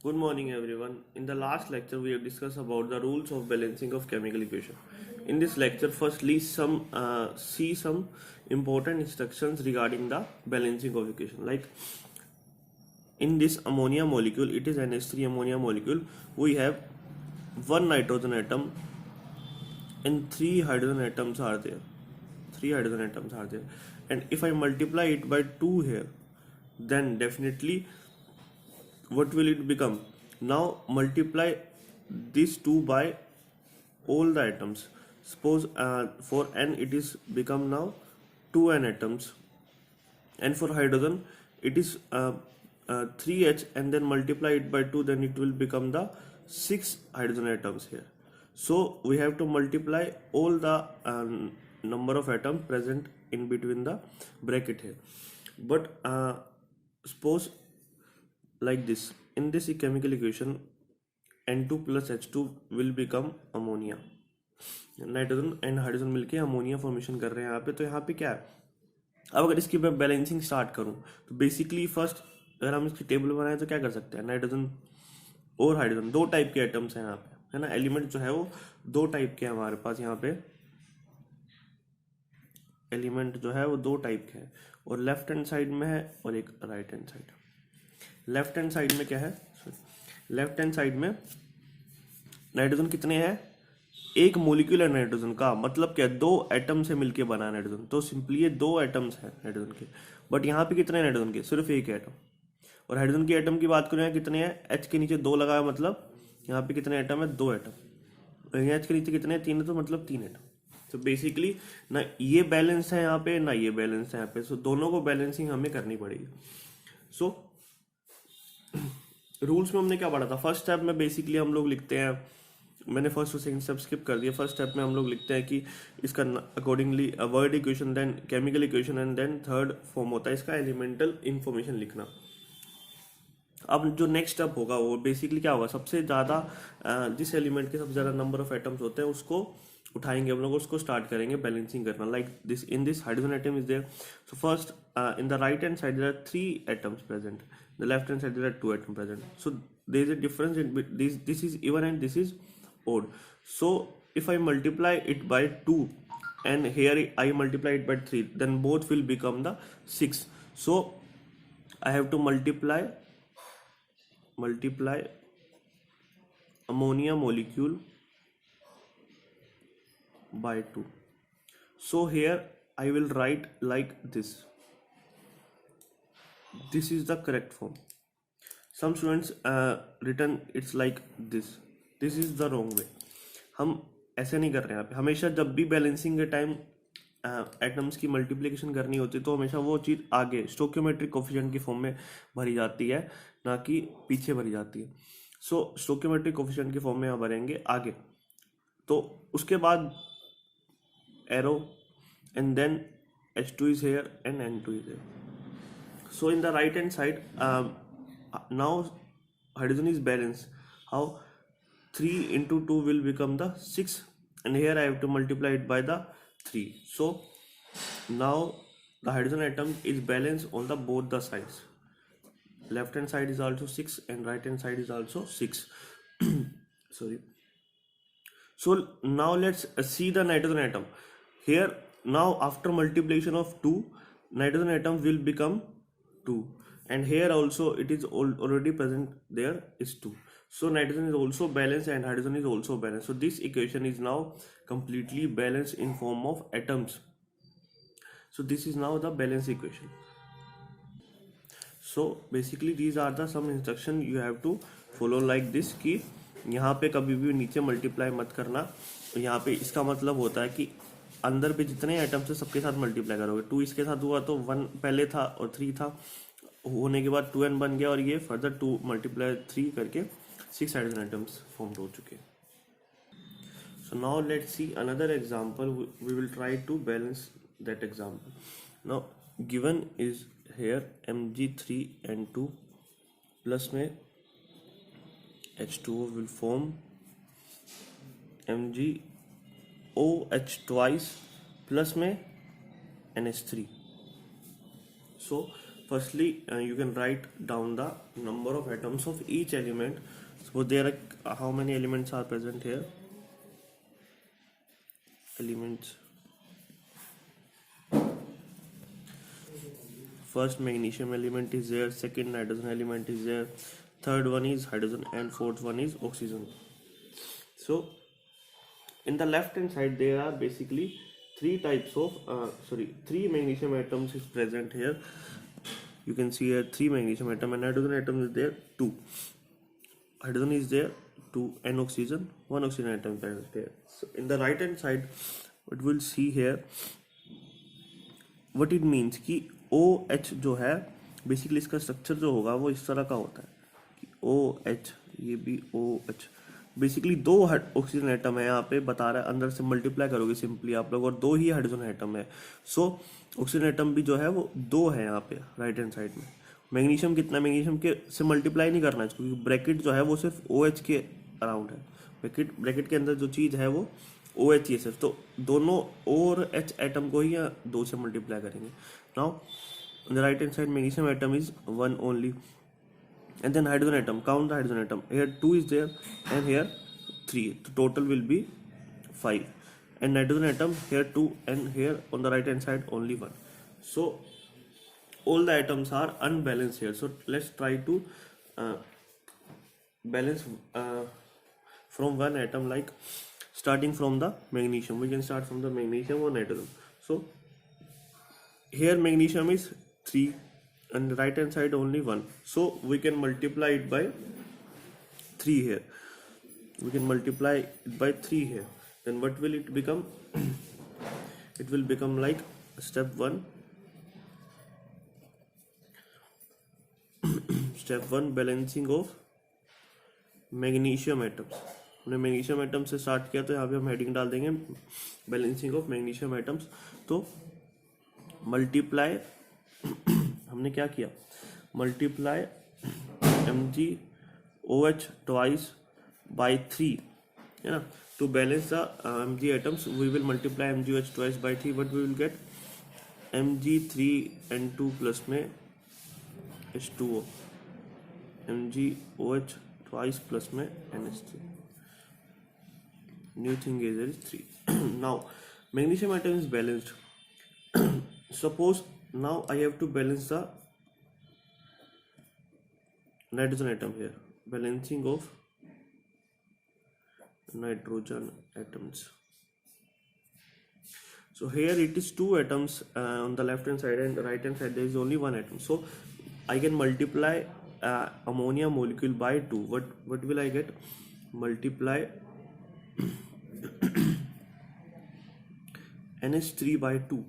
Good morning, everyone. In the last lecture, we have discussed about the rules of balancing of chemical equation. In this lecture, firstly, see some important instructions regarding the balancing of equation. Like in this ammonia molecule, it is NH3 ammonia molecule. We have one nitrogen atom and three hydrogen atoms are there. Three hydrogen atoms are there, and if I multiply it by 2 here, then definitely what will it become? Now multiply these two by all the atoms. Suppose for n it is become now 2n atoms, and for hydrogen it is 3h, and then multiply it by 2, then it will become the 6 hydrogen atoms here. So we have to multiply all the number of atoms present in between the bracket here. But suppose like this, in this chemical equation N2 plus H2 will become ammonia. Nitrogen and hydrogen मिलके ammonia formation कर रहे हैं यहाँ पे. तो यहाँ पे क्या है, अब अगर इसकी मैं बैलेंसिंग स्टार्ट करूँ तो बेसिकली फर्स्ट अगर हम इसकी टेबल बनाए तो क्या कर सकते हैं, नाइट्रोजन और हाइड्रोजन दो टाइप के एटम्स हैं यहाँ पे, है ना. एलिमेंट जो है वो दो टाइप के हैं हमारे पास यहाँ पे. एलिमेंट जो है वो दो टाइप के हैं, और लेफ्ट हैंड साइड में है और एक right hand side. Left hand side में क्या है, लेफ्ट हैंड साइड में नाइट्रोजन कितने हैं, एक मोलिक्यूल है नाइट्रोजन का, मतलब क्या, दो एटम से मिलके बना है नाइट्रोजन. तो सिंपली ये दो एटम्स हैं नाइट्रोजन के. बट यहाँ पे कितने नाइट्रोजन के, सिर्फ एक एटम. और हाइड्रोजन के एटम की बात करें यहाँ कितने हैं, एच के नीचे दो लगा है, मतलब यहाँ पे कितने एटम है, दो एटम. यहाँ एच के नीचे कितने हैं, तीन है, तो मतलब तीन एटम. तो बेसिकली ना ये बैलेंस है यहाँ पे, ना ये बैलेंस है यहाँ पे. सो दोनों को बैलेंसिंग हमें करनी पड़ेगी. सो रूल्स में हमने क्या पढ़ा था, फर्स्ट स्टेप में बेसिकली हम लोग लिखते हैं, मैंने फर्स्ट और सेकंड स्टेप स्किप कर दिया. फर्स्ट स्टेप में हम लोग लिखते हैं कि इसका accordingly word equation, then chemical equation, and then third form होता है इसका एलिमेंटल इंफॉर्मेशन लिखना. अब जो नेक्स्ट स्टेप होगा वो बेसिकली क्या होगा, सबसे ज़्यादा जिस एलिमेंट के सबसे ज़्यादा नंबर ऑफ एटम्स होते हैं उसको उठाएंगे हम लोग, उसको स्टार्ट करेंगे बैलेंसिंग करना. Like this, in this hydrogen atom is there. So first in the right hand side there are 3 atoms present, the left hand side there are 2 atoms present. So there is a difference in this is even and this is odd. So if I multiply it by 2 and here I multiply it by 3, then both will become the 6. So I have to multiply ammonia molecule by 2. So here I will write like this. This is the correct form. Some students written it's like this. This is the wrong way. हम ऐसे नहीं कर रहे हैं यहाँ पे. हमेशा जब भी बैलेंसिंग के टाइम एटम्स की मल्टीप्लिकेशन करनी होती है तो हमेशा वो चीज़ आगे स्टोकियोमेट्रिक कोफिशिएंट की फॉर्म में भरी जाती है, ना कि पीछे भरी जाती है. सो स्टोकियोमेट्रिक कोफिशिएंट की फॉर्म में यहाँ भरेंगे आगे. तो उसके बाद arrow, and then H2 is here and N2 is here. So in the right hand side, now hydrogen is balanced. How? 3 into 2 will become the 6, and here I have to multiply it by the 3. So now the hydrogen atom is balanced on the both the sides. Left hand side is also 6 and right hand side is also 6. Sorry. So now let's see the nitrogen atom. Here now after multiplication of 2, nitrogen atom will become 2, and here also it is already present, there is 2. So nitrogen is also balanced and hydrogen is also balanced. So this equation is now completely balanced in form of atoms. So this is now the balance equation. So basically these are the some instruction you have to follow like this, कि यहाँ पे कभी भी नीचे multiply मत करना. यहाँ पे इसका मतलब होता है कि अंदर पे जितने एटम्स है सबके साथ मल्टीप्लाई करोगे. 2 इसके साथ हुआ तो 1 पहले था और 3 था, होने के बाद 2n बन गया, और ये फर्दर 2 मल्टीप्लाई 3 करके 6 हाइड्रोजन एटम्स फॉर्म हो चुके. So now let's see another example. We will try to balance that example. Now given is here Mg3N2 plus में H2O will form MgOH twice plus में NH3. So firstly you can write down the number of atoms of each element. So there are how many elements are present here? Elements. First magnesium element is there, second hydrogen element is there, third one is hydrogen, and fourth one is oxygen. So in the left hand side there are basically three magnesium atoms is present here. You can see here three magnesium atom, and hydrogen atom is there two. Hydrogen is there two, and oxygen one oxygen atom is there. So in the right hand side what we'll see here, what it means कि OH जो है basically इसका structure जो होगा वो इस तरह का होता है कि OH, ये भी OH, बेसिकली दो ऑक्सीजन एटम है यहाँ पे बता रहा है, अंदर से मल्टीप्लाई करोगे सिंपली आप लोग, और दो ही हाइड्रोजन एटम है. सो ऑक्सीजन एटम भी जो है वो दो है यहाँ पे राइट हैंड साइड में. मैग्नीशियम कितना, मैग्नीशियम के से मल्टीप्लाई नहीं करना है क्योंकि ब्रैकेट जो है वो सिर्फ OH के अराउंड है. ब्रैकेट के अंदर जो चीज़ है वो OH ही है सिर्फ, तो दोनों और H एटम को ही दो से मल्टीप्लाई करेंगे. Now on the right hand side magnesium atom is one only, and then hydrogen atom, count the hydrogen atom, here 2 is there and here 3, so total will be 5, and nitrogen atom here 2 and here on the right hand side only 1. So all the atoms are unbalanced here. So let's try to balance from one atom, like starting from the magnesium. We can start from the magnesium or nitrogen. So here magnesium is 3 and right hand side only 1, so we can multiply it by 3 here. We can multiply it by 3 here. Then what will it become? It will become like step 1 step 1 balancing of magnesium atoms. हमने magnesium atom से start किया तो यहाँ पे हम heading डाल देंगे balancing of magnesium atoms. तो मल्टीप्लाई हमने क्या किया, मल्टीप्लाई MgOH twice by 3 है ना. To balance the Mg atoms we will multiply MgOH twice by 3. But we will get Mg3N2 plus में H2O, MgOH twice plus में NH3. New thing is there is 3. Now magnesium atom is balanced. Suppose now I have to balance the nitrogen atom here. Balancing of nitrogen atoms. So here it is two atoms on the left hand side, and the right hand side there is only one atom. So I can multiply ammonia molecule by 2. What will I get? Multiply NH3 by 2.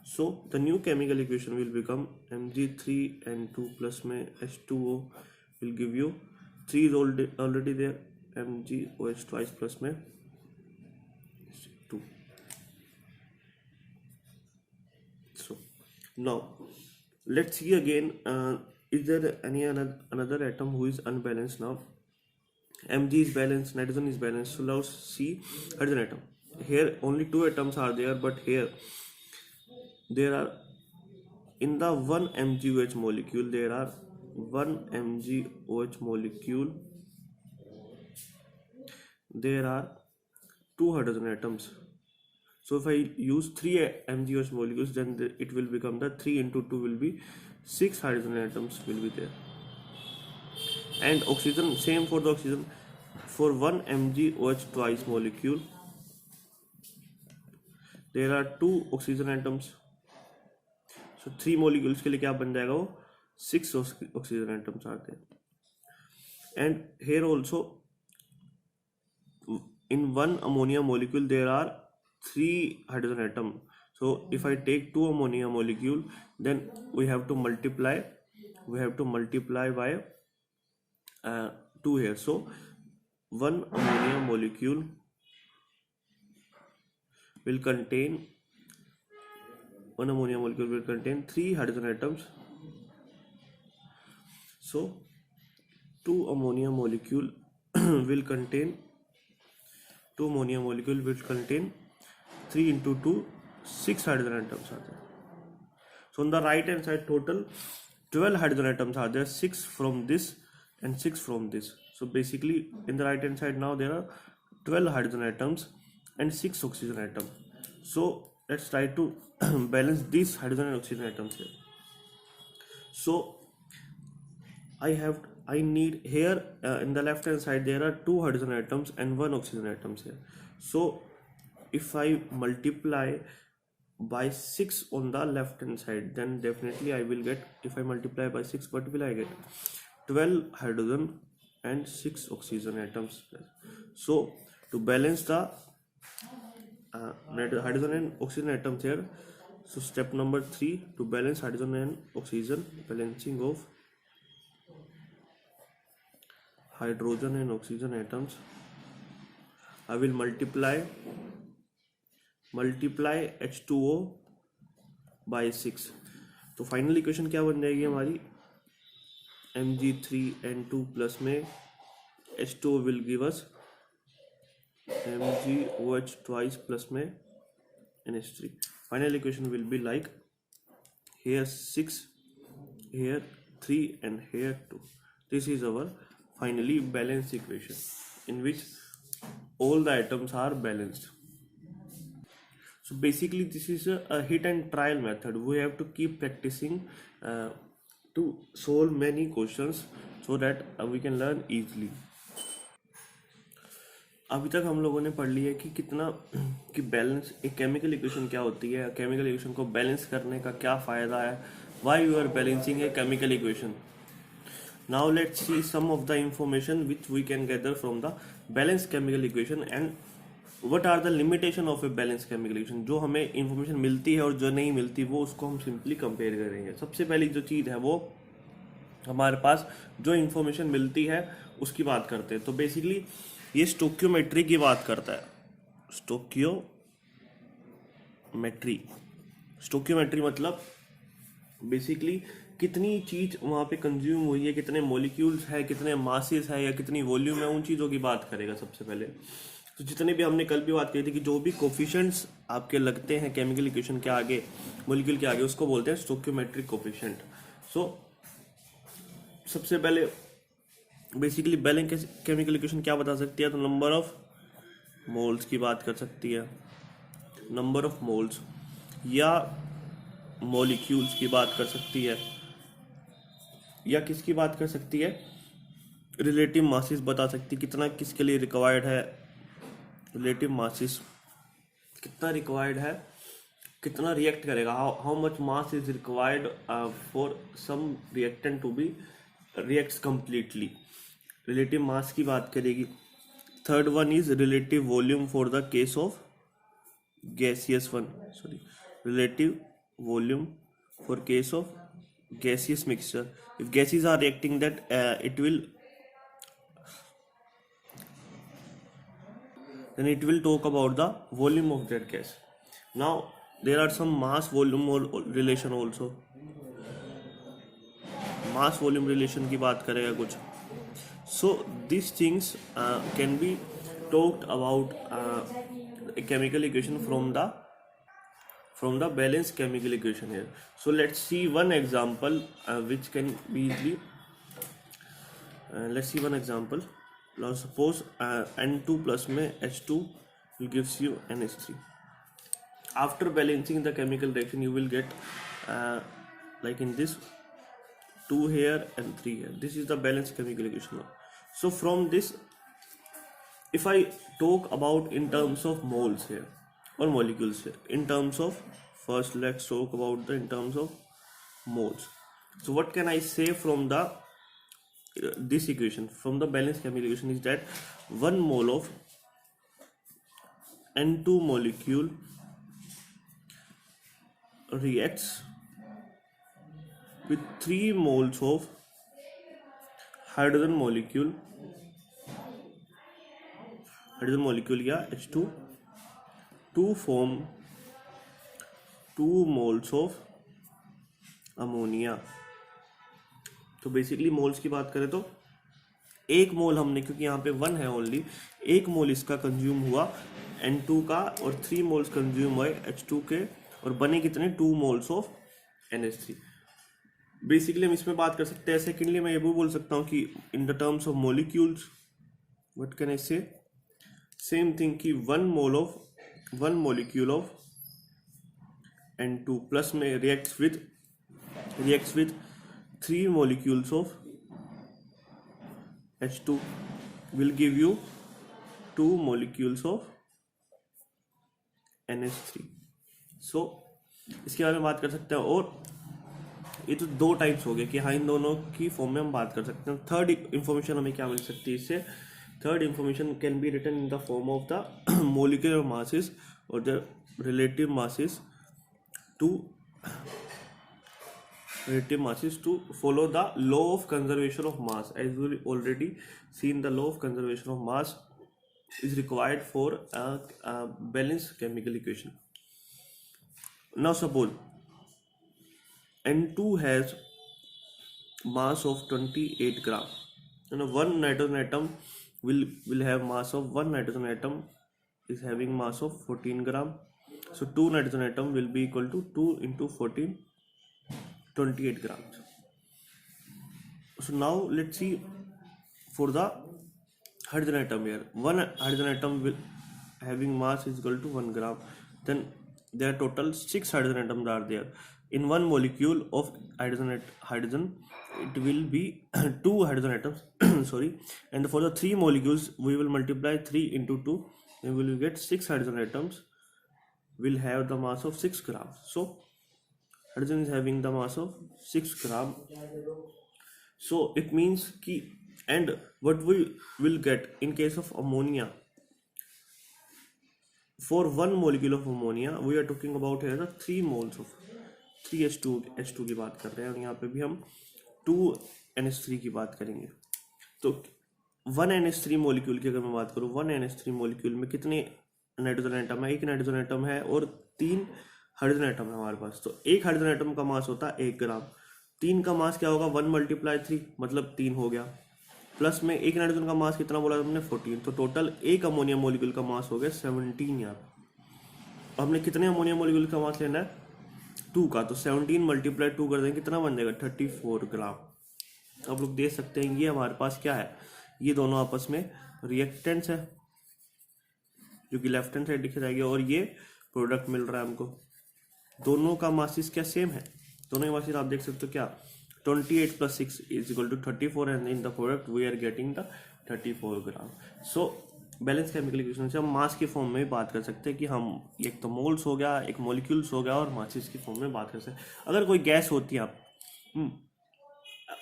So the new chemical equation will become Mg3N2 plus में H2O will give you 3 is already there, MgOH twice plus में 2. So now let's see again, is there any another atom who is unbalanced? Now Mg is balanced, nitrogen is balanced, so let's see hydrogen atom. Here only two atoms are there, but here there are, in the one MgOH molecule there are one MgOH molecule, there are two hydrogen atoms. So if I use 3 MgOH molecules, then it will become the 3 into 2 will be 6 hydrogen atoms will be there. And oxygen, same for the oxygen, for one MgOH twice molecule there are 2 oxygen atoms. So 3 molecules के लिए क्या बन जाएगा वो 6 oxygen atoms are there. And here also in one ammonia molecule there are 3 hydrogen atom. So if I take 2 ammonia molecule, then we have to multiply by 2 here. So one ammonia molecule will contain 3 hydrogen atoms. So 2 ammonia molecule will contain 3 into 2 6 hydrogen atoms are there. So on the right hand side total 12 hydrogen atoms are there, 6 from this and 6 from this. So basically in the right hand side now there are 12 hydrogen atoms and 6 oxygen atoms. So let's try to balance these hydrogen and oxygen atoms here. So I need here in the left hand side there are 2 hydrogen atoms and 1 oxygen atoms here. So if I multiply by 6 on the left hand side, then definitely I will get, if I multiply by 6, what will I get? 12 hydrogen and 6 oxygen atoms. So to balance the hydrogen and oxygen atoms here, so step number 3, to balance hydrogen and oxygen, balancing of hydrogen and oxygen atoms, I will multiply H2O by 6. तो final equation क्या बन जाएगी हमारी? Mg3N2 plus में H2O will give us MgOH twice plus में NH3. Final equation will be like here 6, here 3 and here 2. This is our finally balanced equation in which all the atoms are balanced. So basically this is a hit and trial method. We have to keep practicing to solve many questions so that we can learn easily. अभी तक हम लोगों ने पढ़ लिया कि कितना कि बैलेंस एक केमिकल इक्वेशन क्या होती है, केमिकल इक्वेशन को बैलेंस करने का क्या फ़ायदा है, why you are balancing a chemical equation. Now let's see some of the information which we can gather from the balance chemical equation and what are the limitation of a balance chemical equation. जो हमें information मिलती है और जो नहीं मिलती वो उसको हम सिंपली कंपेयर करेंगे. सबसे पहली जो चीज़ है वो हमारे पास जो इंफॉर्मेशन मिलती है उसकी बात करते हैं. तो बेसिकली ये स्टोक्योमेट्री की बात करता है. स्टोक्योमेट्री मतलब बेसिकली कितनी चीज़ वहाँ पे कंज्यूम हुई है, कितने मॉलिक्यूल्स है, कितने मासेस है या कितनी वॉल्यूम है, उन चीज़ों की बात करेगा सबसे पहले. तो जितने भी हमने कल भी बात करी थी कि जो भी कोफिशिएंट्स आपके लगते हैं केमिकल इक्वेशन के आगे, मॉलिक्यूल के आगे, उसको बोलते हैं स्टोक्योमेट्रिक कोफिशिएंट. सो सबसे पहले बेसिकली बैलेंस केमिकल इक्वेशन क्या बता सकती है? तो नंबर ऑफ मोल्स की बात कर सकती है, नंबर ऑफ मोल्स, या मॉलिक्यूल्स की बात कर सकती है, या किसकी बात कर सकती है? रिलेटिव मासेस बता सकती है, कितना किसके लिए रिक्वायर्ड है, रिलेटिव मासेस कितना रिक्वायर्ड है, कितना रिएक्ट करेगा, how much mass is required for some reactant to be reacts completely. Relative mass की बात करेगी. Third one is relative volume for the case of gaseous relative volume for case of gaseous mixture. If gases are reacting, that it will talk about the volume of that gas. Now there are some mass volume relation also. mass volume relation की बात करेगा कुछ. So these things can be talked about a chemical equation from the balanced chemical equation here. So let's see one example which can be easily. Let's see one example. Now suppose N2 plus में H2 will gives you NH3. After balancing the chemical reaction, you will get like in this 2 here and 3 here. This is the balanced chemical equation. So from this, if I talk about in terms of moles here or molecules here, in terms of, first let's talk about the in terms of moles. So what can I say from the this equation, from the balanced chemical equation, is that 1 mole of N2 molecule reacts with 3 moles of hydrogen molecule या H2 to form 2 moles of ammonia. तो basically moles की बात करें तो 1 मोल हमने, क्योंकि यहाँ पे 1 है ओनली, 1 मोल इसका कंज्यूम हुआ N2 का और 3 मोल्स कंज्यूम हुए H2 के, और बने कितने? 2 मोल्स ऑफ NH3. बेसिकली हम इसमें बात कर सकते हैं। सेकेंडली मैं ये भी बोल सकता हूँ कि in the terms of molecules what can I से, सेम थिंग कि one molecule of N2 plus में reacts with 3 molecules of H2 will give you 2 molecules of NH3। सो इसके बारे में बात कर सकते हैं। और ये तो दो टाइप्स हो गए कि हाँ इन दोनों की फॉर्म में हम बात कर सकते हैं। थर्ड इंफॉर्मेशन हमें क्या मिल सकती है इससे, third information can be written in the form of the molecular masses और the relative masses to follow the law of conservation of mass. As we already seen, the law of conservation of mass is required for a balanced chemical equation. Now suppose N2 has mass of 28 gram, and one nitrogen atom will have mass of, one nitrogen atom is having mass of 14 gram. So 2 nitrogen atom will be equal to 2 into 14, 28 grams. So now let's see for the hydrogen atom here. One hydrogen atom will having mass is equal to 1 gram. Then there are total 6 hydrogen atoms are there. In one molecule of hydrogen it will be 2 hydrogen atoms sorry, and for the 3 molecules we will multiply 3 into 2 and we will get 6 hydrogen atoms will have the mass of 6 grams. So hydrogen is having the mass of 6 gram. So it means ki, and what we will get in case of ammonia, for one molecule of ammonia we are talking about here the 3 moles of 3H2 की बात कर रहे हैं, और यहाँ पे भी हम 2NH3 की बात करेंगे। तो 1NH3 मोलिक्यूल की अगर मैं बात करूँ, 1NH3 मोलिक्यूल में कितने नाइट्रोजन एटम है, एक नाइट्रोजन एटम है और 3 हाइड्रोजन एटम है हमारे पास। तो एक हाइड्रोजन एटम का मास होता है 1 ग्राम, 3 का मास क्या होगा 1 × 3 मतलब 3 हो गया, प्लस में एक नाइट्रोजन का मास कितना बोला हमने 14, तो टोटल एक अमोनिया मोलिक्यूल का मास हो गया 17 यहाँ पे। हमने कितने अमोनिया मोलिक्यूल का मास लेना है 2 का, तो 17 × 2 कर देंगे कितना बन जाएगा 34 ग्राम। आप लोग देख सकते हैं ये हमारे पास क्या है, ये दोनों आपस में रिएक्टेंट्स है जो कि लेफ्ट हैंड साइड दिखा जाएगी, और ये प्रोडक्ट मिल रहा है हमको। दोनों का मासिस क्या सेम है, दोनों का मासिस आप देख सकते हो क्या 28 + 6 = 34 and in the product we are getting the 34 gram. So balance chemical equation से हम मास की फॉर्म में बात कर सकते हैं कि हम एक तो मोल्स हो गया, एक मॉलिक्यूल्स हो गया, और मासिस की फॉर्म में बात कर सकते हैं। अगर कोई गैस होती है आप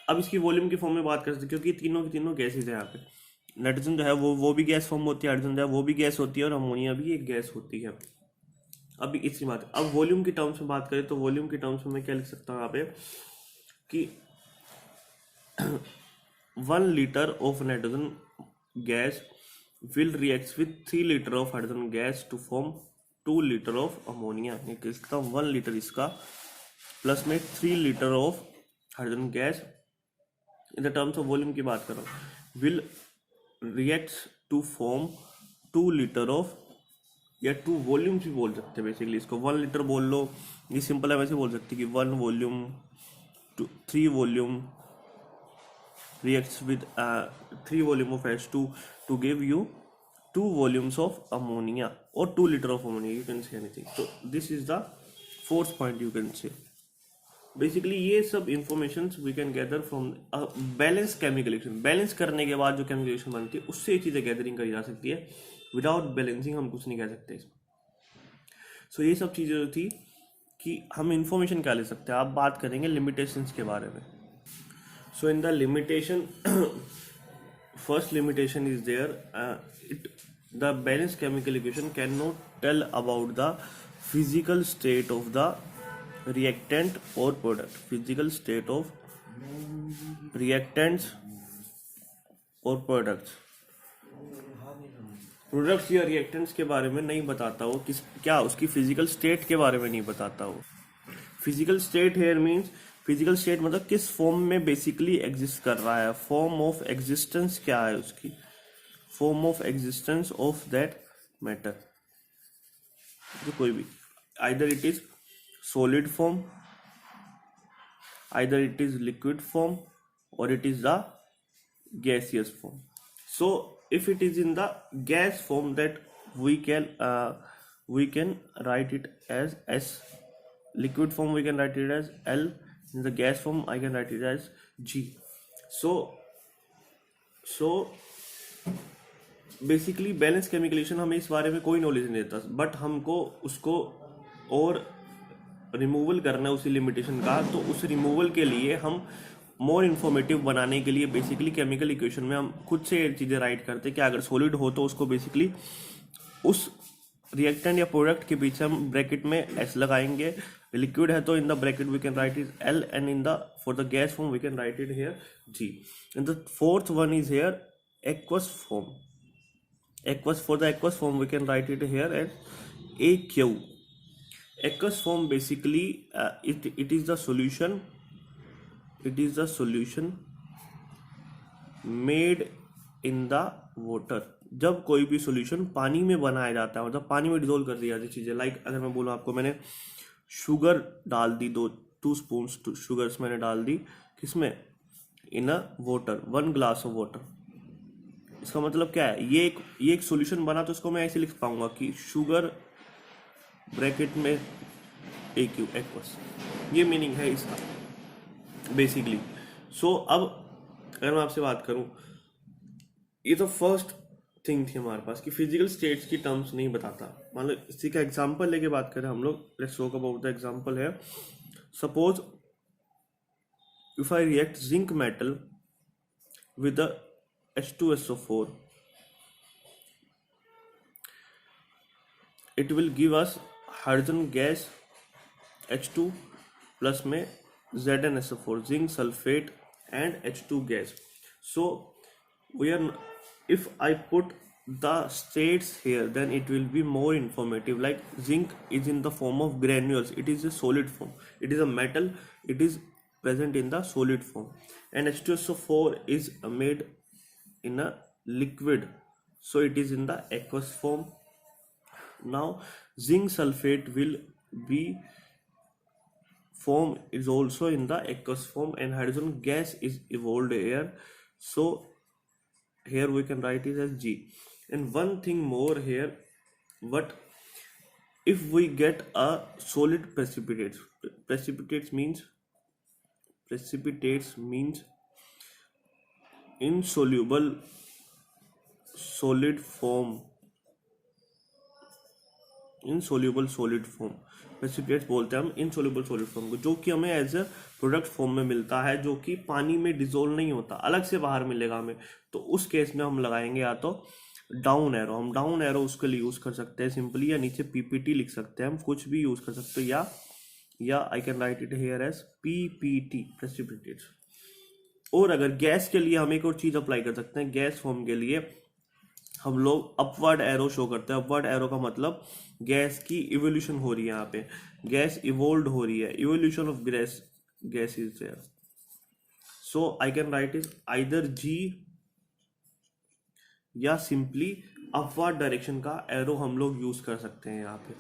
अब इसकी वॉल्यूम की फॉर्म में बात कर सकते हैं, क्योंकि तीनों की तीनों गैसेज है यहाँ पे। नाइट्रोजन जो है वो भी गैस फॉर्म होती है, हाइड्रोजन जो है वो भी गैस होती है, और अमोनिया भी एक गैस होती है। अभी इसी बात, अब वॉल्यूम की टर्म्स में बात करें तो वॉल्यूम की टर्म्स में मैं क्या लिख सकता हूँ यहाँ पे कि 1 liter of nitrogen gas will react with 3 liter of hydrogen gas to form 2 liter of ammonia। इसका 1 liter इसका प्लस में 3 liter of hydrogen gas in the terms of volume की बात कर रहा हूँ will reacts to form 2 liter of, या 2 volumes भी बोल सकते हैं बेसिकली इसको, 1 लीटर बोल लो, ये सिंपल है वैसे बोल सकते हैं कि 1 volume 3 volume reacts with 3 volume of H2 to give you 2 volumes of ammonia or 2 liter of ammonia, you can say anything. So this is the fourth point you can say. Basically ये सब informations we can gather from a balanced chemical reaction। Balance करने के बाद जो chemical reaction बनती है उससे ये चीज़ें गैदरिंग करी जा सकती है, विदाउट बैलेंसिंग हम कुछ नहीं कह सकते। सो ये सब चीज़ें जो थी कि हम इंफॉर्मेशन क्या ले सकते हैं, आप बात करेंगे लिमिटेशंस के बारे में। So in the limitation first limitation is there, the balanced chemical equation cannot tell about the physical state of the reactant or product, physical state of reactants or products या रिएक्टेंट्स के बारे में नहीं बताता हो, क्या उसकी फिजिकल स्टेट के बारे में नहीं बताता हो। Physical state here means, physical state मतलब किस फॉर्म में बेसिकली एग्जिस्ट कर रहा है, फॉर्म ऑफ एग्जिस्टेंस क्या है उसकी, form of existence of that matter, तो कोई भी either it is solid form either it is liquid form or it is the gaseous form. So if it is in the gas form, that we can write it as S. Liquid form we can write it as L. In the gas form I can write it as G. so basically balance केमिकलेशन हमें इस बारे में कोई knowledge नहीं देता, but हमको उसको और रिमूवल करना है उसी लिमिटेशन का। तो उस रिमूवल के लिए हम मोर इन्फॉर्मेटिव बनाने के लिए बेसिकली केमिकल इक्वेशन में हम खुद से चीज़ें राइट करते हैं कि अगर सॉलिड हो तो उसको बेसिकली उस रिएक्टेंट या प्रोडक्ट के पीछे हम ब्रैकेट में एस लगाएंगे। लिक्विड है तो in the bracket we can write is L, and in the for the gas form we can write it here G. And the fourth one is here aqueous form. For the aqueous form we can write it here as AQ. Aqueous form basically it is the solution made in the water. जब कोई भी solution पानी में बनाया जाता है, मतलब पानी में डिजोल्व कर दिया जाती चीज़ें, लाइक अगर मैं बोलूँ आपको, मैंने शुगर डाल दी, 2 स्पून्स शुगर्स मैंने डाल दी किसमें, in a water, 1 glass of water. इसका मतलब क्या है, ये एक सॉल्यूशन बना तो इसको मैं ऐसे लिख पाऊंगा कि शुगर ब्रैकेट में AQ एक्वस, ये मीनिंग है इसका बेसिकली। सो अब अगर मैं आपसे बात करूं, ये तो फर्स्ट थिंग थी हमारे पास कि फिजिकल स्टेट्स की टर्म्स नहीं बताता। मान लो इसी का एग्जांपल लेके बात करें हम लोग, let's talk about the example है। Suppose if I react zinc metal with the H2SO4, it will give us hydrogen gas H2 plus में ZnSO4, zinc sulfate and H2 gas. So if I put the states here, then it will be more informative. Like zinc is in the form of granules, it is a solid form, it is a metal, it is present in the solid form, and H2SO4 is made in a liquid, so it is in the aqueous form. Now zinc sulfate will be form is also in the aqueous form, and hydrogen gas is evolved here, so here we can write it as G. And one thing more here, but if we get a solid precipitates means insoluble solid form, precipitates बोलते हैं हम insoluble solid form को, जो कि हमें as a product form में मिलता है, जो कि पानी में डिजोल्व नहीं होता, अलग से बाहर मिलेगा हमें। तो उस केस में हम लगाएंगे या तो डाउन एरो, हम डाउन एरो उसके लिए यूज कर सकते हैं सिंपली, या नीचे PPT लिख सकते हैं, हम कुछ भी यूज कर सकते हैं, या I can write it here as PPT precipitates. और अगर गैस के लिए हम एक और चीज अप्लाई कर सकते हैं, गैस फॉर्म के लिए हम लोग अपवर्ड एरो शो करते हैं। अपवर्ड एरो का मतलब गैस की इवोल्यूशन हो रही है, यहाँ पे गैस इवोल्व हो रही है, evolution of gas is there. So I can write is either G या सिंपली अपवर्ड डायरेक्शन का एरो हम लोग यूज कर सकते हैं यहाँ पे।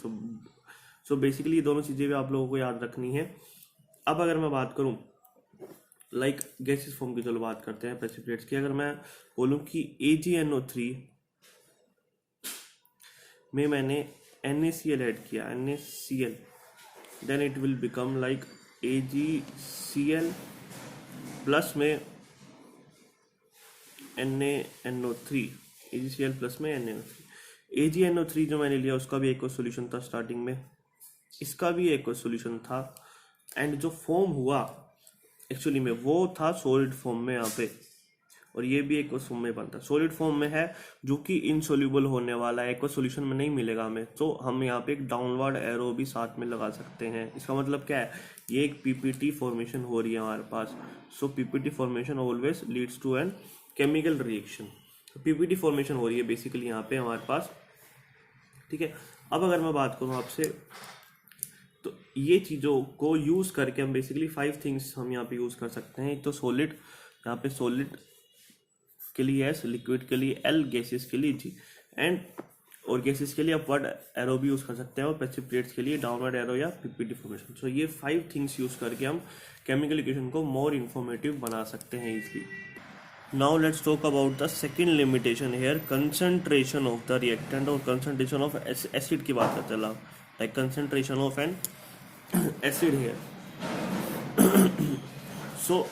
सो बेसिकली ये दोनों चीजें भी आप लोगों को याद रखनी है। अब अगर मैं बात करूं लाइक गैसेस फॉर्म की, चलो बात करते हैं प्रेसिपिटेट्स की। अगर मैं बोलूं कि AgNO3 में मैंने NaCl ऐड किया, NaCl, then it will become like AgCl plus में NaNO3, AgCl प्लस में NaNO3। AgNO3 जो मैंने लिया उसका भी एक सॉल्यूशन था स्टार्टिंग में, इसका भी एक सॉल्यूशन था, एंड जो फॉर्म हुआ एक्चुअली में वो था सॉलिड फॉर्म में यहाँ पे, और ये भी एक्वस फॉर्म में बनता है, सॉलिड फॉर्म में है, जो कि इनसोल्यूबल होने वाला है, एक्वस सॉल्यूशन में नहीं मिलेगा हमें। तो हम यहाँ पे एक डाउनवर्ड एरो भी साथ में लगा सकते हैं। इसका मतलब क्या है, ये एक PPT फॉर्मेशन हो रही है हमारे पास। So PPT formation always leads to an chemical reaction. PPT formation हो रही है बेसिकली यहाँ पे हमारे पास, ठीक है। अब अगर मैं बात करूँ आपसे, तो ये चीज़ों को यूज करके हम बेसिकली 5 थिंग्स हम यहाँ पे यूज कर सकते हैं। तो सॉलिड, यहाँ पे सॉलिड के लिए S, लिक्विड के लिए L, गैसेस के लिए G। एंड और गैसेस के लिए अपवर्ड एरो भी यूज़ कर सकते हैं और प्रेसिपिटेट्स के लिए डाउनवर्ड एरो या पीपीटी फॉर्मेशन। सो ये 5 थिंग्स यूज़ करके हम केमिकल इक्वेशन को मोर इन्फॉर्मेटिव बना सकते हैं easily. Now let's talk about the second limitation here, concentration of the reactant और कंसंट्रेशन ऑफ एसिड की बात करते हैं, like concentration of an acid here. So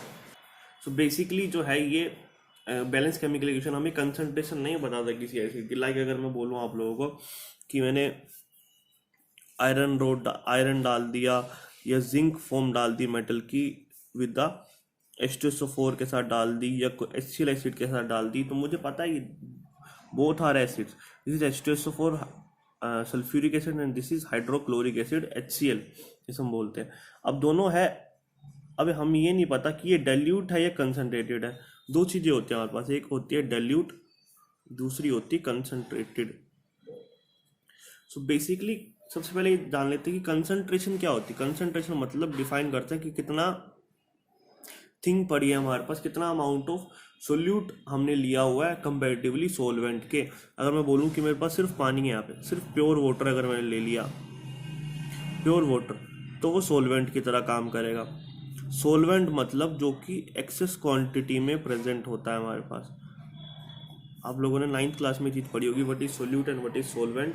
basically जो है ये बैलेंस केमिकल इक्वेशन हमें कंसंट्रेशन नहीं बताता किसी एसिड की। लाइक अगर मैं बोलूँ आप लोगों को कि मैंने आयरन डाल दिया या जिंक फॉर्म डाल दी मेटल की विद द H2SO4 के साथ डाल दी या HCl एसिड के साथ डाल दी, तो मुझे पता है both are acids, this is H2SO4 sulphuric acid and this is hydrochloric acid HCl जिसे हम बोलते हैं। अब दोनों है, अब हम ये नहीं पता कि ये डाइल्यूट है या कंसनट्रेटेड है। दो चीज़ें होती हैं हमारे पास, एक होती है डाइल्यूट, दूसरी होती है कंसनट्रेटेड। सो बेसिकली सबसे पहले ये जान लेते हैं कि कंसंट्रेशन क्या होती है। कंसंट्रेशन मतलब डिफाइन करते हैं कि कितना थिंग पड़ी है हमारे पास, कितना अमाउंट ऑफ सोल्यूट हमने लिया हुआ है कंपेरेटिवली सोलवेंट के। अगर मैं बोलूँ कि मेरे पास सिर्फ पानी है, यहाँ पे सिर्फ प्योर वाटर अगर मैंने ले लिया प्योर वाटर, तो वो सोलवेंट की तरह काम करेगा। सोलवेंट मतलब जो कि एक्सेस क्वांटिटी में प्रेजेंट होता है हमारे पास। आप लोगों ने 9th क्लास में चीज़ पढ़ी होगी, what is solute and what is solvent.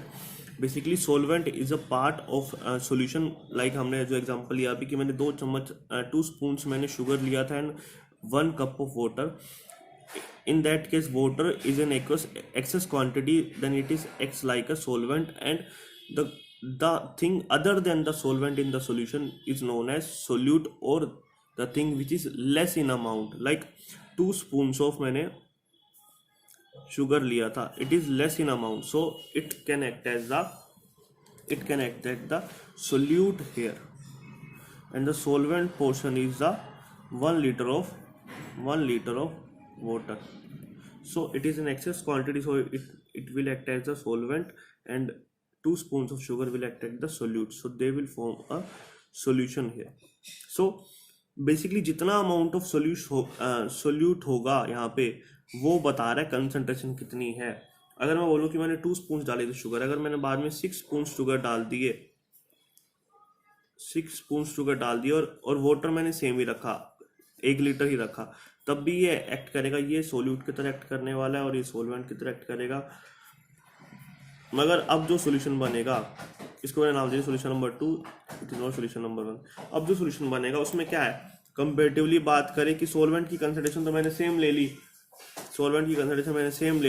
Basically solvent is a part of solution. Like हमने जो एग्जांपल लिया अभी कि मैंने 2 स्पून्स मैंने शुगर लिया था and 1 cup of water. in that case water is an excess quantity, then it is acts like a solvent, and the thing other than the solvent in the solution is known as solute, or the thing which is less in amount, like 2 spoons of मैंने sugar लिया था, it is less in amount, so it can act as the solute here, and the solvent portion is the 1 liter of water. So it is an excess quantity, so it will act as the solvent, and 2 spoons of sugar will act as the solute, so they will form a solution here. So basically जितना amount of solute होगा यहाँ पे वो बता रहा है concentration कितनी है। अगर मैं बोलूँ कि मैंने 2 स्पून डाले थे शुगर, अगर मैंने बाद में 6 स्पून शुगर डाल दिए 6 स्पून शुगर डाल दिए और वाटर मैंने सेम ही रखा, 1 लीटर ही रखा, तब भी ये एक्ट करेगा, ये सोल्यूट की तरह एक्ट करने वाला है और ये सोलवेंट की तरह एक्ट करेगा। मगर अब जो सोल्यूशन बनेगा, इसको मैंने नाम दिया solution number 2, it is not solution number 1। अब जो सोल्यूशन बनेगा उसमें क्या है, कंपेरेटिवली बात करें कि सोलवेंट की कंसंट्रेशन तो मैंने सेम ले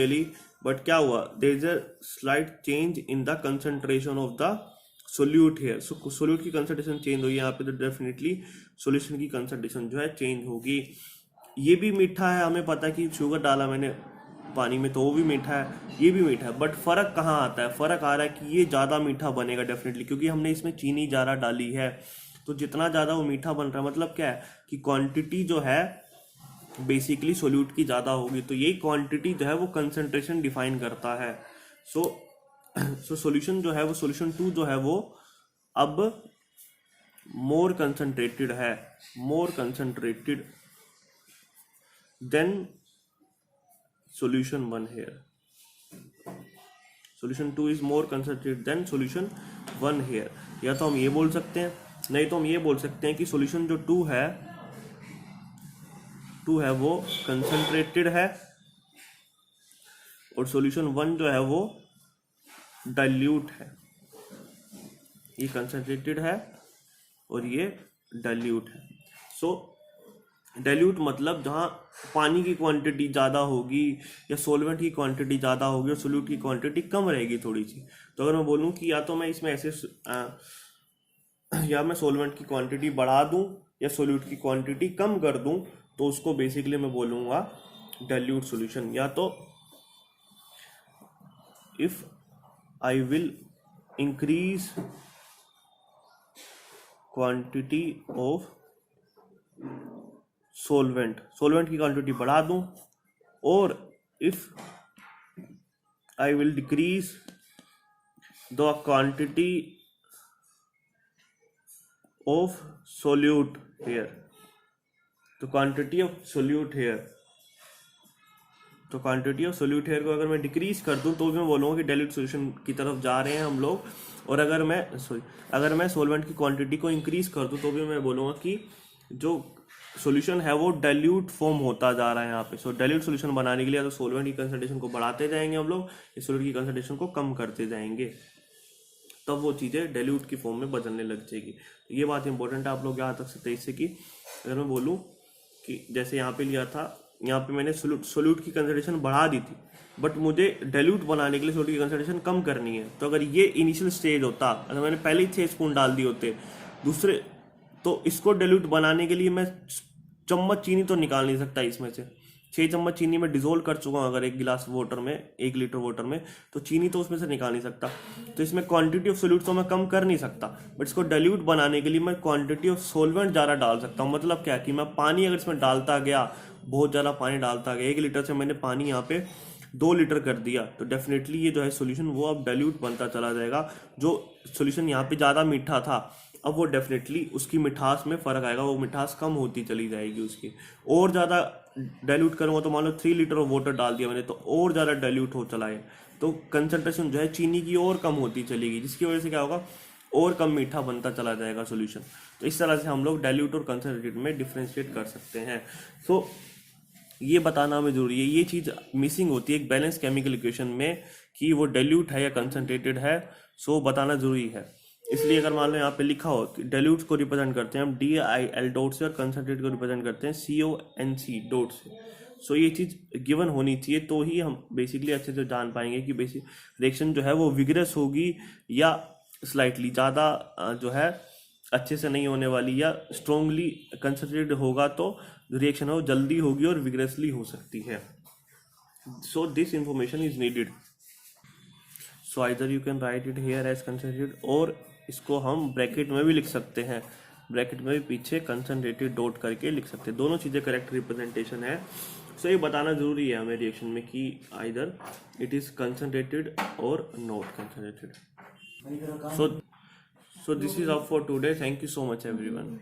ली, बट क्या हुआ, there is a slight change in the concentration of the solute है। सो सोल्यूट की कंसंट्रेशन चेंज हुई यहाँ पे, तो डेफिनेटली सोल्यूशन की कंसंट्रेशन जो है चेंज होगी। ये भी मीठा है, हमें पता है कि शुगर डाला मैंने पानी में तो वो भी मीठा है, ये भी मीठा है, बट फर्क कहाँ आता है, फर्क आ रहा है कि ये ज़्यादा मीठा बनेगा डेफिनेटली, क्योंकि हमने इसमें चीनी ज़्यादा डाली है। तो जितना ज़्यादा वो मीठा बन रहा है, मतलब क्या है कि क्वांटिटी जो है बेसिकली सोल्यूट की ज़्यादा होगी, तो यही क्वांटिटी जो है वो कंसंट्रेशन डिफाइन करता है। सो सॉल्यूशन जो है वो सॉल्यूशन 2 जो है वो अब मोर concentrated then solution 1 here. Solution 2 is more concentrated than solution 1 here. या तो हम ये बोल सकते हैं, नहीं तो हम ये बोल सकते हैं कि solution जो 2 है वो concentrated है और solution 1 जो है वो dilute है। ये concentrated है और ये dilute है। So डाइल्यूट मतलब जहाँ पानी की क्वांटिटी ज़्यादा होगी या सोलवेंट की क्वांटिटी ज़्यादा होगी और सोल्यूट की क्वांटिटी कम रहेगी थोड़ी सी। तो अगर मैं बोलूँ कि या तो मैं इसमें ऐसे या मैं सोलवेंट की क्वांटिटी बढ़ा दूँ या सोल्यूट की क्वांटिटी कम कर दूँ, तो उसको बेसिकली मैं बोलूँगा डाइल्यूट सॉल्यूशन। या तो if I will increase quantity of solvent की क्वांटिटी बढ़ा दूं, और if I will decrease the quantity of solute here, तो क्वांटिटी ऑफ सोल्यूट हेयर तो क्वांटिटी ऑफ सोल्यूट हेयर को अगर मैं डिक्रीज कर दूं तो भी मैं बोलूँगा कि डाइल्यूट सोल्यूशन की तरफ जा रहे हैं हम लोग। और अगर मैं सोलवेंट की क्वांटिटी को इंक्रीज कर दूं तो भी मैं बोलूँगा कि जो सॉल्यूशन है वो डाइल्यूट फॉर्म होता जा रहा है यहाँ पे। सो डाइल्यूट सॉल्यूशन बनाने के लिए तो सोलवेंट की कंसंट्रेशन को बढ़ाते जाएंगे हम लोग, इस सोल्यूट की कंसंट्रेशन को कम करते जाएंगे, तब वो चीज़ें डाइल्यूट की फॉर्म में बदलने लग जाएगी। तो ये बात इंपॉर्टेंट है, आप लोग याद रख सकते हैं इससे कि अगर मैं बोलूँ कि जैसे यहाँ पे लिया था, यहाँ पे मैंने सोल्यूट की कंसंट्रेशन बढ़ा दी थी, बट मुझे डाइल्यूट बनाने के लिए सोल्यूट की कंसंट्रेशन कम करनी है। तो अगर ये इनिशियल स्टेज होता, अगर मैंने पहले ही 6 स्पून डाल दिए होते दूसरे, तो इसको डाइल्यूट बनाने के लिए मैं चम्मच चीनी तो निकाल नहीं सकता इसमें से। 6 चम्मच चीनी में डिजोल्व कर चुका हूँ अगर 1 गिलास वाटर में, 1 लीटर वाटर में, तो चीनी तो उसमें से निकाल नहीं सकता। तो इसमें क्वांटिटी ऑफ सोल्यूट तो मैं कम कर नहीं सकता, बट इसको डाइल्यूट बनाने के लिए मैं क्वांटिटी ऑफ सोलवेंट ज़्यादा डाल सकता हूँ। मतलब क्या कि मैं पानी अगर इसमें डालता गया, बहुत ज़्यादा पानी डालता गया, 1 लीटर से मैंने पानी यहाँ पे 2 लीटर कर दिया, तो डेफिनेटली ये जो है सोल्यूशन वो अब डाइल्यूट बनता चला जाएगा। जो सोल्यूशन यहाँ पे ज़्यादा मीठा था, अब वो डेफिनेटली उसकी मिठास में फ़र्क आएगा, वो मिठास कम होती चली जाएगी उसकी। और ज़्यादा डाइल्यूट करूँगा तो मान लो 3 लीटर ऑफ वाटर डाल दिया मैंने, तो और ज़्यादा डाइल्यूट हो चला है, तो कंसंट्रेशन जो है चीनी की और कम होती चलेगी, जिसकी वजह से क्या होगा, और कम मीठा बनता चला जाएगा सोल्यूशन। तो इस तरह से हम लोग डाइल्यूट और कंसंट्रेटेड में डिफ्रेंशिएट कर सकते हैं। सो ये बताना हमें जरूरी है, ये चीज़ मिसिंग होती है एक बैलेंस केमिकल इक्वेशन में कि वो डाइल्यूट है या कंसंट्रेटेड है। सो बताना जरूरी है। इसलिए अगर मान लो यहाँ पे लिखा हो कि डाइल्यूट को रिप्रेजेंट करते हैं हम DIL डॉट से, और कंसंट्रेट को रिप्रेजेंट करते हैं CONC डॉट से। सो ये चीज़ गिवन होनी चाहिए, तो ही हम बेसिकली अच्छे से जान पाएंगे कि बेसिक रिएक्शन जो है वो विग्रस होगी या स्लाइटली ज़्यादा जो है अच्छे से नहीं होने वाली, या स्ट्रोंगली कंसंट्रेटेड होगा तो रिएक्शन है वो जल्दी होगी और विग्रसली हो सकती है। So this information is needed. So either you can write it here as concentrated, और इसको हम ब्रैकेट में भी लिख सकते हैं, ब्रैकेट में भी पीछे कंसंट्रेटेड डॉट करके लिख सकते हैं। दोनों चीज़ें करेक्ट रिप्रेजेंटेशन है। सो ये बताना जरूरी है हमें रिएक्शन में कि आइदर इट इज कंसंट्रेटेड और not concentrated. So this is all for today. Thank you so much everyone.